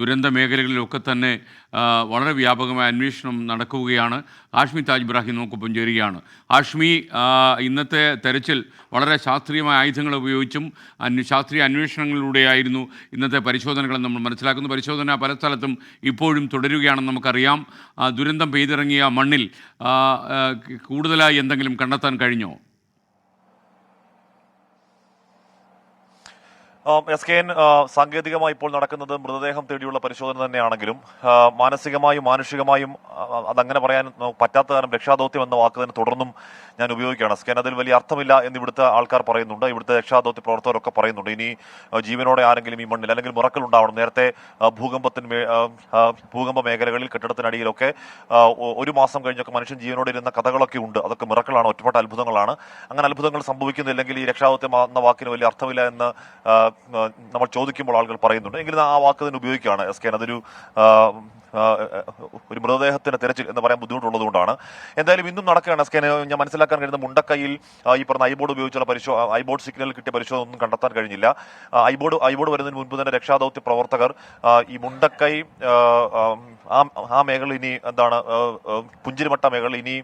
ദുരന്ത മേഖലകളിലൊക്കെ തന്നെ വളരെ വ്യാപകമായ അന്വേഷണം നടക്കുകയാണ്. ഹാഷ്മി താജ് ഇബ്രാഹിം നമുക്കൊപ്പം ചേരുകയാണ്. ഹാഷ്മി, ഇന്നത്തെ തെരച്ചിൽ വളരെ ശാസ്ത്രീയമായ ആയുധങ്ങൾ ഉപയോഗിച്ചും ശാസ്ത്രീയ അന്വേഷണങ്ങളിലൂടെയായിരുന്നു ഇന്നത്തെ പരിശോധനകളെന്ന് നമ്മൾ മനസ്സിലാക്കുന്നു. പരിശോധന പല സ്ഥലത്തും ഇപ്പോഴും തുടരുകയാണെന്ന് നമുക്കറിയാം. ദുരന്തം പെയ്തിറങ്ങിയ മണ്ണിൽ കൂടുതലായി എന്തെങ്കിലും കണ്ടെത്താൻ കഴിഞ്ഞോ? SKN സാങ്കേതികമായി ഇപ്പോൾ നടക്കുന്നത് മൃതദേഹം തേടിയുള്ള പരിശോധന തന്നെയാണെങ്കിലും മാനസികമായും മാനുഷികമായും അതങ്ങനെ പറയാൻ പറ്റാത്ത കാരണം രക്ഷാദൗത്യം എന്ന വാക്ക് തന്നെ തുടർന്നും ഞാൻ ഉപയോഗിക്കുകയാണ്. SKN അതിൽ വലിയ അർത്ഥമില്ല എന്ന് ഇവിടുത്തെ ആൾക്കാർ പറയുന്നുണ്ട്. ഇവിടുത്തെ രക്ഷാദൗത്യ പ്രവർത്തകരൊക്കെ പറയുന്നുണ്ട്. ഇനി ജീവനോടെ ആരെങ്കിലും ഈ മണ്ണിൽ അല്ലെങ്കിൽ മിറക്കൽ ഉണ്ടാവണം. നേരത്തെ ഭൂകമ്പ മേഖലകളിൽ കെട്ടിടത്തിനടിയിലൊക്കെ ഒരു മാസം കഴിഞ്ഞൊക്കെ മനുഷ്യൻ ജീവനോടെ ഇരുന്ന കഥകളൊക്കെ ഉണ്ട്. അതൊക്കെ മിറക്കലാണ്, ഒറ്റപ്പെട്ട അത്ഭുതങ്ങളാണ്. അങ്ങനെ അത്ഭുതങ്ങൾ സംഭവിക്കുന്നില്ലെങ്കിൽ ഈ രക്ഷാദൗത്യം എന്ന വാക്കിന് വലിയ അർത്ഥമില്ല എന്ന് നമ്മൾ ചോദിക്കുമ്പോൾ ആളുകൾ പറയുന്നുണ്ട്. എങ്കിലും ആ വാക്ക് തന്നെ ഉപയോഗിക്കുകയാണ് SKN. അതൊരു മൃതദേഹത്തിന്റെ തെരച്ചിൽ എന്ന് പറയാൻ ബുദ്ധിമുട്ടുള്ളതുകൊണ്ടാണ്. എന്തായാലും ഇന്നും നടക്കുകയാണ് SKN. ഞാൻ മനസ്സിലാക്കാൻ കഴിയുന്ന മുണ്ടക്കൈയിൽ ഈ പറഞ്ഞ ഐബോർഡ് ഉപയോഗിച്ചുള്ള ഐബോർഡ് സിഗ്നൽ കിട്ടിയ പരിശോധന ഒന്നും കണ്ടെത്താൻ കഴിഞ്ഞില്ല. ഐബോർഡ് വരുന്നതിന് മുൻപ് തന്നെ രക്ഷാദൗത്യ പ്രവർത്തകർ ഈ മുണ്ടക്കൈ ആ മേഖല ഇനി എന്താണ് പുഞ്ചിരിമട്ട മേഖല ഇനി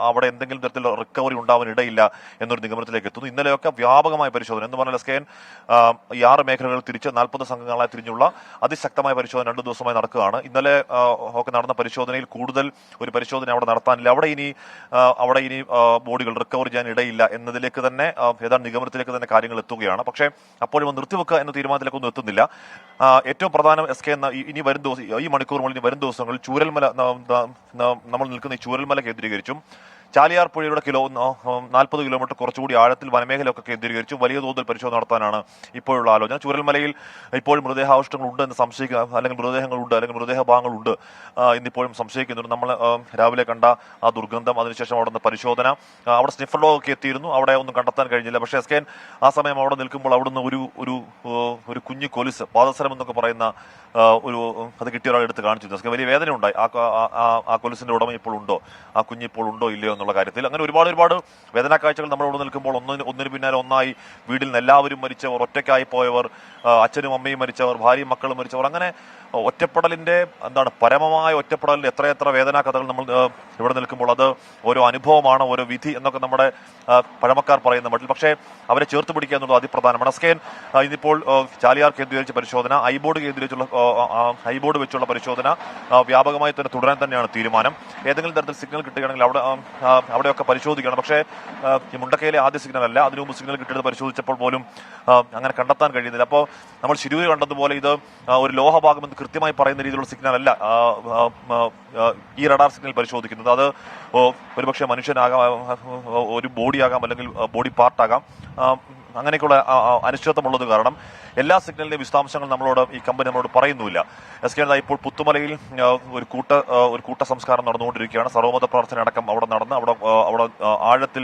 അവിടെ എന്തെങ്കിലും തരത്തിലുള്ള റിക്കവറി ഉണ്ടാവാൻ ഇടയില്ല എന്നൊരു നിഗമനത്തിലേക്ക് എത്തുന്നു. ഇന്നലെയൊക്കെ വ്യാപകമായ പരിശോധന എന്ന് പറഞ്ഞാൽ SKN ഈ 6 മേഖലകൾ തിരിച്ച് 40 സംഘങ്ങളായി തിരിഞ്ഞുള്ള അതിശക്തമായ പരിശോധന 2 ദിവസമായി നടക്കുകയാണ്. ഇന്നലെ ഒക്കെ നടന്ന പരിശോധനയിൽ കൂടുതൽ ഒരു പരിശോധന അവിടെ നടത്താനില്ല. അവിടെ ഇനി ബോഡികൾ റിക്കവർ ചെയ്യാൻ ഇടയില്ല എന്നതിലേക്ക് തന്നെ ഏതാണ്ട് നിഗമനത്തിലേക്ക് തന്നെ കാര്യങ്ങൾ എത്തുകയാണ്. പക്ഷേ അപ്പോഴും നിർത്തിവെക്കുക എന്ന തീരുമാനത്തിലേക്കൊന്നും എത്തുന്നില്ല. ഏറ്റവും പ്രധാനം SKN ഇനി വരും ദിവസം ഈ മണിക്കൂറുകളിൽ വരും ദിവസങ്ങളിൽ ചൂരൽമല നമ്മൾ നിൽക്കുന്ന ഈ ചൂരൽമല കേന്ദ്രീകരിച്ചും ചാലിയാർ പുഴയുടെ 40 കിലോമീറ്റർ കുറച്ചുകൂടി ആഴത്തിൽ വനമേഖലയൊക്കെ കേന്ദ്രീകരിച്ചു വലിയ തോതിൽ പരിശോധന നടത്താനാണ് ഇപ്പോഴുള്ള ആലോചന. ചൂരൽമലയിൽ ഇപ്പോഴും മൃതദേഹാവശിഷ്ടങ്ങൾ ഉണ്ട് എന്ന് സംശയിക്കുക, അല്ലെങ്കിൽ മൃതദേഹങ്ങളുണ്ട്, അല്ലെങ്കിൽ മൃതദേഹ ഭാഗങ്ങളുണ്ട് എന്നിപ്പോഴും സംശയിക്കുന്നുണ്ട്. നമ്മൾ രാവിലെ കണ്ട ആ ദുർഗന്ധം, അതിനുശേഷം അവിടെ നിന്ന് പരിശോധന, അവിടെ സ്നിഫർ ഡോഗ് ഒക്കെ എത്തിയിരുന്നു, അവിടെ ഒന്നും കണ്ടെത്താൻ കഴിഞ്ഞില്ല. പക്ഷേ SKN ആ സമയം അവിടെ നിൽക്കുമ്പോൾ അവിടുന്ന് ഒരു കുഞ്ഞു കൊലുസ്, പാദസരം എന്നൊക്കെ പറയുന്ന അത് കിട്ടിയ ഒരാൾ എടുത്ത് കാണിച്ചിരുന്നു. വലിയ വേദന ഉണ്ടായി. ആ കൊലുസിന്റെ ഉടമ ഇപ്പോൾ ഉണ്ടോ, ആ കുഞ്ഞ് ഇപ്പോൾ ഉണ്ടോ ഇല്ലയോ എന്നുള്ള കാര്യത്തിൽ. അങ്ങനെ ഒരുപാട് വേദനാ കാഴ്ചകൾ നമ്മൾ ഇവിടെ നിൽക്കുമ്പോൾ ഒന്നിന് പിന്നാലെ ഒന്നായി വീട്ടിൽ നിന്ന് എല്ലാവരും മരിച്ചവർ, ഒറ്റയ്ക്കായി പോയവർ, അച്ഛനും അമ്മയും മരിച്ചവർ, ഭാര്യയും മക്കളും മരിച്ചവർ, അങ്ങനെ ഒറ്റപ്പെടലിന്റെ പരമമായ ഒറ്റപ്പെടലിന്റെ എത്രയെത്ര വേദനാ കഥകൾ നമ്മൾ ഇവിടെ നിൽക്കുമ്പോൾ അത് ഓരോ അനുഭവമാണ്, ഓരോ വിധി എന്നൊക്കെ നമ്മുടെ പഴമക്കാർ പറയുന്ന മട്ടിൽ. പക്ഷേ അവരെ ചേർത്ത് പിടിക്കുക എന്നുള്ളത് അതിപ്രധാനമാണ്. SKN ഇതിപ്പോൾ ചാലിയാർ കേന്ദ്രീകരിച്ച പരിശോധന, ഐബോർഡ് വെച്ചുള്ള പരിശോധന വ്യാപകമായി തന്നെ തുടരാൻ തന്നെയാണ് തീരുമാനം. ഏതെങ്കിലും തരത്തിൽ സിഗ്നൽ കിട്ടുകയാണെങ്കിൽ അവിടെയൊക്കെ പരിശോധിക്കണം. പക്ഷേ ഈ മുണ്ടക്കയിലെ ആദ്യ സിഗ്നൽ അല്ല, അതിനു മുമ്പ് സിഗ്നൽ കിട്ടിയത് പരിശോധിച്ചപ്പോൾ പോലും അങ്ങനെ കണ്ടെത്താൻ കഴിയുന്നില്ല. അപ്പോൾ നമ്മൾ ശിരൂര് കണ്ടതുപോലെ ഇത് ഒരു ലോഹഭാഗം എന്ന് കൃത്യമായി പറയുന്ന രീതിയിലുള്ള സിഗ്നൽ അല്ല ഈ റഡാർ സിഗ്നൽ പരിശോധിക്കുന്നത്. അത് ഒരുപക്ഷെ മനുഷ്യനാകാം, ഒരു ബോഡിയാകാം, അല്ലെങ്കിൽ ബോഡി പാർട്ടാകാം. അങ്ങനെയൊക്കെയുള്ള അനിശ്ചിതത്വമുള്ളത് കാരണം എല്ലാ സിഗ്നലിന്റെയും വിശദാംശങ്ങൾ ഈ കമ്പനി നമ്മളോട് പറയുന്നുമില്ല. SKN ഇപ്പോൾ പുത്തുമലയിൽ ഒരു കൂട്ട സംസ്കാരം നടന്നുകൊണ്ടിരിക്കുകയാണ്. സർവമത പ്രാർത്ഥന അടക്കം അവിടെ നടന്ന് അവിടെ ആഴത്തിൽ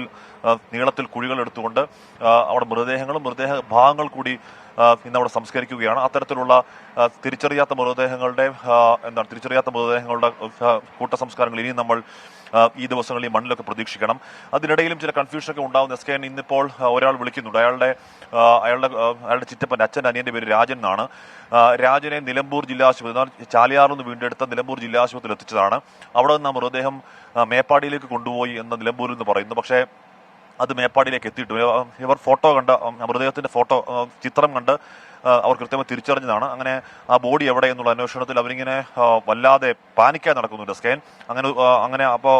നീളത്തിൽ കുഴികൾ എടുത്തുകൊണ്ട് അവിടെ മൃതദേഹ ഭാഗങ്ങൾ കൂടി ഇന്ന് അവിടെ സംസ്കരിക്കുകയാണ്. അത്തരത്തിലുള്ള തിരിച്ചറിയാത്ത മൃതദേഹങ്ങളുടെ കൂട്ട സംസ്കാരങ്ങൾ ഇനിയും നമ്മൾ ഈ ദിവസങ്ങളിൽ ഈ മണ്ണിലൊക്കെ പ്രതീക്ഷിക്കണം. അതിനിടയിലും ചില കൺഫ്യൂഷനൊക്കെ ഉണ്ടാവുന്ന SKN ഇന്നിപ്പോൾ ഒരാൾ വിളിക്കുന്നുണ്ട്. അയാളുടെ ചിറ്റപ്പൻ്റെ അച്ഛൻ്റെ അനിയന്റെ പേര് രാജൻ എന്നാണ്. രാജനെ നിലമ്പൂർ ജില്ലാ ആശുപത്രി, ചാലിയാറിൽ നിന്ന് വീണ്ടെടുത്ത നിലമ്പൂർ ജില്ലാ ആശുപത്രിയിൽ എത്തിച്ചതാണ്. അവിടെ നിന്ന് മൃതദേഹം മേപ്പാടിയിലേക്ക് കൊണ്ടുപോയി എന്ന് നിലമ്പൂരിൽ നിന്ന് പറയുന്നു. പക്ഷേ അത് മേപ്പാടിയിലേക്ക് എത്തിയിട്ടു. ഇവർ മൃതദേഹത്തിന്റെ ചിത്രം കണ്ട് അവർ കൃത്യമായി തിരിച്ചറിഞ്ഞതാണ്. അങ്ങനെ ആ ബോഡി എവിടെ എന്നുള്ള അന്വേഷണത്തിൽ അവരിങ്ങനെ വല്ലാതെ പാനിക്കായി നടക്കുന്നുണ്ട് SKN. അങ്ങനെ അപ്പോൾ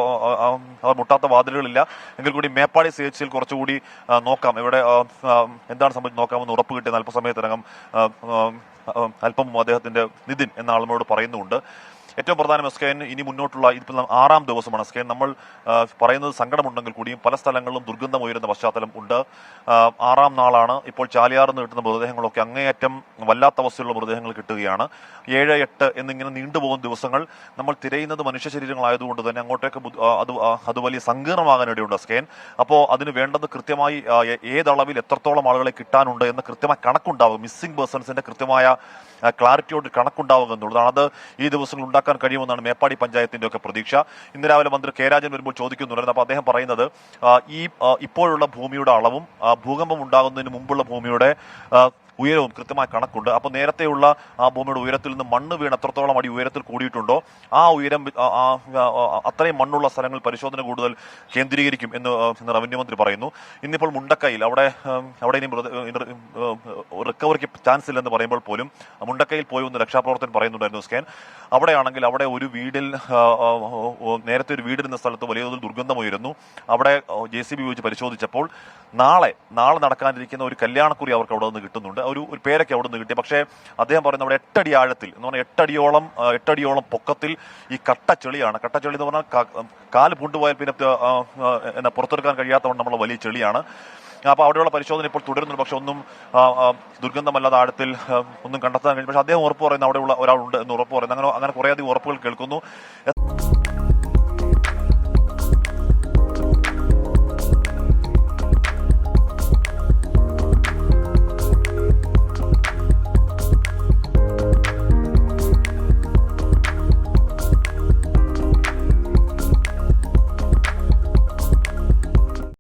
അവർ മുട്ടാത്ത വാതിലുകളില്ല എങ്കിൽ കൂടി മേപ്പാടി CHCയിൽ കുറച്ചുകൂടി നോക്കാം, ഇവിടെ എന്താണ് സംഭവിച്ചത് നോക്കാമെന്ന് ഉറപ്പ് കിട്ടിയ അല്പസമയത്തിനകം അല്പം അദ്ദേഹത്തിന്റെ നിതിൻ എന്ന ആളുകളോട് പറയുന്നുണ്ട്. ഏറ്റവും പ്രധാനം SKN ഇനി മുന്നോട്ടുള്ള ഇതിപ്പോൾ 6ാം ദിവസമാണ്. SKN നമ്മൾ പറയുന്നത് സങ്കടമുണ്ടെങ്കിൽ കൂടിയും പല സ്ഥലങ്ങളിലും ദുർഗന്ധം ഉയരുന്ന പശ്ചാത്തലം ഉണ്ട്. 6ാം നാളാണ്. ഇപ്പോൾ ചാലിയാറിൽ നിന്ന് കിട്ടുന്ന മൃതദേഹങ്ങളൊക്കെ അങ്ങേയറ്റം വല്ലാത്ത അവസ്ഥയുള്ള മൃതദേഹങ്ങൾ കിട്ടുകയാണ്. 7, 8 എന്നിങ്ങനെ നീണ്ടുപോകുന്ന ദിവസങ്ങൾ നമ്മൾ തിരയുന്നത് മനുഷ്യ ശരീരങ്ങളായതുകൊണ്ട് തന്നെ അങ്ങോട്ടേക്ക് അത് വലിയ സങ്കീർണമാകാനിടയുണ്ട് SKN. അപ്പോൾ അതിന് വേണ്ടത് കൃത്യമായി ഏതളവിൽ എത്രത്തോളം ആളുകളെ കിട്ടാനുണ്ട് എന്ന് കൃത്യമായ കണക്കുണ്ടാവും. മിസ്സിംഗ് പേഴ്സൺസിന്റെ കൃത്യമായ ക്ലാരിറ്റിയോട് കണക്കുണ്ടാവുക എന്നുള്ളതാണ്. അത് ഈ ദിവസങ്ങൾ ഉണ്ടാക്കാൻ കഴിയുമെന്നാണ് മേപ്പാടി പഞ്ചായത്തിന്റെ ഒക്കെ പ്രതീക്ഷ. ഇന്ന് രാവിലെ മന്ത്രി കെ രാജൻ വരുമ്പോൾ ചോദിക്കുന്നുണ്ടായിരുന്നു. അപ്പോൾ അദ്ദേഹം പറയുന്നത് ഇപ്പോഴുള്ള ഭൂമിയുടെ അളവും ഭൂകമ്പം ഉണ്ടാകുന്നതിന് മുമ്പുള്ള ഭൂമിയുടെ ഉയരവും കൃത്യമായ കണക്കുണ്ട്. അപ്പോൾ നേരത്തെയുള്ള ആ ഭൂമിയുടെ ഉയരത്തിൽ നിന്ന് മണ്ണ് വീണ് എത്രത്തോളം അടി ഉയരത്തിൽ കൂടിയിട്ടുണ്ടോ ആ ഉയരം അത്രയും മണ്ണുള്ള സ്ഥലങ്ങൾ പരിശോധന കൂടുതൽ കേന്ദ്രീകരിക്കും എന്ന് റവന്യൂ മന്ത്രി പറയുന്നു. ഇന്നിപ്പോൾ മുണ്ടക്കയിൽ അവിടെ ഇനി റിക്കവറിക്ക് ചാൻസ് ഇല്ലെന്ന് പറയുമ്പോൾ പോലും മുണ്ടക്കയിൽ പോയി ഒന്ന് രക്ഷാപ്രവർത്തനം പറയുന്നുണ്ടായിരുന്നു സ്കാൻ. അവിടെയാണെങ്കിൽ അവിടെ ഒരു വീടിൽ നേരത്തെ ഒരു വീടിരുന്ന സ്ഥലത്ത് വലിയ തോതിൽ ദുർഗന്ധമുയരുന്നു. അവിടെ JCB ഉപയോഗിച്ച് പരിശോധിച്ചപ്പോൾ നാളെ നടക്കാനിരിക്കുന്ന ഒരു കല്യാണക്കുറി അവർക്ക് അവിടെ നിന്ന് കിട്ടുന്നുണ്ട്. ഒരു പേരൊക്കെ അവിടെ നിന്ന് കിട്ടി. പക്ഷേ അദ്ദേഹം പറയുന്നത് അവിടെ 8 അടി ആഴത്തിൽ എന്ന് പറഞ്ഞാൽ 8 അടിയോളം പൊക്കത്തിൽ ഈ കട്ടച്ചെളിയാണ്. കട്ടച്ചെളി എന്ന് പറഞ്ഞാൽ കാല് പൂണ്ടുപോയാൽ പിന്നെ പുറത്തെടുക്കാൻ കഴിയാത്തവണ്ണം നമ്മളെ വലിയ ചെളിയാണ്. അപ്പോൾ അവിടെയുള്ള പരിശോധന ഇപ്പോൾ തുടരുന്നുണ്ട്. പക്ഷെ ഒന്നും ദുർഗന്ധമല്ലാതെ ആഴത്തിൽ ഒന്നും കണ്ടെത്താൻ കഴിഞ്ഞു. പക്ഷെ അദ്ദേഹം ഉറപ്പ് പറയുന്നത് അവിടെയുള്ള ഒരാളുണ്ട് എന്ന് ഉറപ്പ് പറയുന്നത്. അങ്ങനെ കുറേയധികം ഉറപ്പുകൾ കേൾക്കുന്നു.